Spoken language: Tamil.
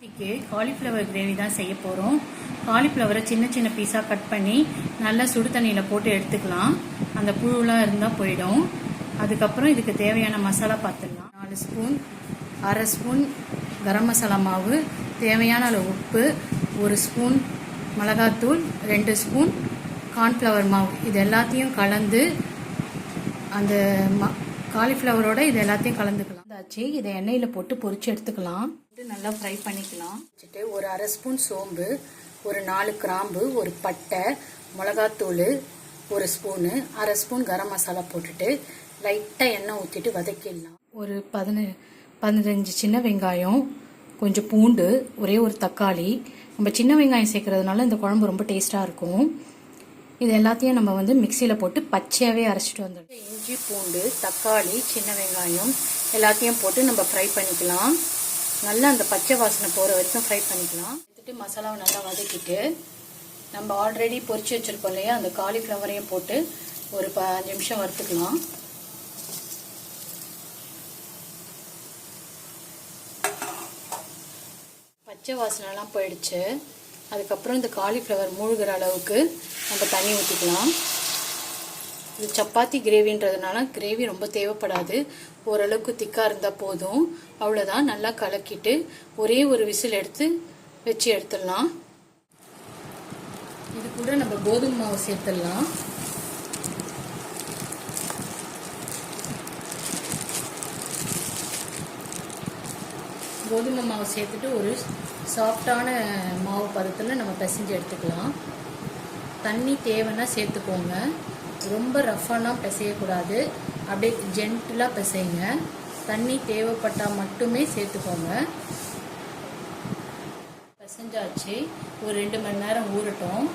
இன்னைக்கு காலிஃப்ளவர் கிரேவி தான் செய்ய போகிறோம். காலிஃப்ளவரை சின்ன சின்ன பீஸாக கட் பண்ணி நல்லா சுடு தண்ணியில் போட்டு எடுத்துக்கலாம். அந்த புழுலாம் இருந்தால் போயிடும். அதுக்கப்புறம் இதுக்கு தேவையான மசாலா பார்த்துடலாம். 4 ஸ்பூன், அரை ஸ்பூன் கரம் மசாலா மாவு, தேவையான அளவு உப்பு, 1 ஸ்பூன் மிளகாத்தூள், 2 ஸ்பூன் கார்ன்ஃப்ளவர் மாவு. இது எல்லாத்தையும் கலந்து அந்த காலிஃப்ளவரோட இது எல்லாத்தையும் கலந்துக்கலாம். இதை எண்ணெயில் போட்டு பொரிச்சு எடுத்துக்கலாம். நல்லா ஃப்ரை பண்ணிக்கலாம். வச்சுட்டு ஒரு அரை ஸ்பூன் சோம்பு, ஒரு 4 கிராம்பு, ஒரு பட்டை, மிளகாத்தூள் 1 ஸ்பூனு, அரை ஸ்பூன் கரம் மசாலா போட்டுட்டு லைட்டாக எண்ணெய் ஊற்றிட்டு வதக்கிடலாம். ஒரு 15 சின்ன வெங்காயம், கொஞ்சம் பூண்டு, ஒரே ஒரு தக்காளி. நம்ம சின்ன வெங்காயம் சேர்க்கறதுனால இந்த குழம்பு ரொம்ப டேஸ்ட்டாக இருக்கும். இது எல்லாத்தையும் நம்ம மிக்சியில் போட்டு பச்சையாகவே அரைச்சிட்டு வந்துடும். இஞ்சி, பூண்டு, தக்காளி, சின்ன வெங்காயம் எல்லாத்தையும் போட்டு நம்ம ஃப்ரை பண்ணிக்கலாம். நல்லா அந்த பச்சை வாசனை போகிற வரைக்கும் ஃப்ரை பண்ணிக்கலாம். எடுத்துட்டு மசாலாவை நல்லா வதக்கிட்டு நம்ம ஆல்ரெடி பொரிச்சு வச்சுருக்கோம் இல்லையா, அந்த காலிஃப்ளவரையும் போட்டு ஒரு 5 நிமிஷம் வறுத்துக்கலாம். பச்சை வாசனைலாம் போயிடுச்சு. அதுக்கப்புறம் இந்த காலிஃப்ளவர் மூழ்கிற அளவுக்கு நம்ம தண்ணி ஊற்றிக்கலாம். இது சப்பாத்தி கிரேவின்றதுனால கிரேவி ரொம்ப தேவைப்படாது. ஓரளவுக்கு திக்காக இருந்தால் போதும். அவ்வளோதான். நல்லா கலக்கிட்டு ஒரே ஒரு விசில் எடுத்து வச்சு எடுத்துடலாம். இது கூட நம்ம கோதுமை மாவு சேர்த்துடலாம். கோதுமை மாவு சேர்த்துட்டு ஒரு சாஃப்டான மாவு பதத்தில் நம்ம பிசைஞ்சு எடுத்துக்கலாம். தண்ணி தேவைன்னா சேர்த்துக்கோங்க. ரொம்ப ரஃப்பானா பிசையக்கூடாது. அப்படியே ஜென்டிலாக பிசைங்க. தண்ணி தேவைப்பட்டால் மட்டுமே சேர்த்துக்கோங்க. பிசைஞ்சாச்சு. ஒரு 2 மணி நேரம் ஊறட்டும்.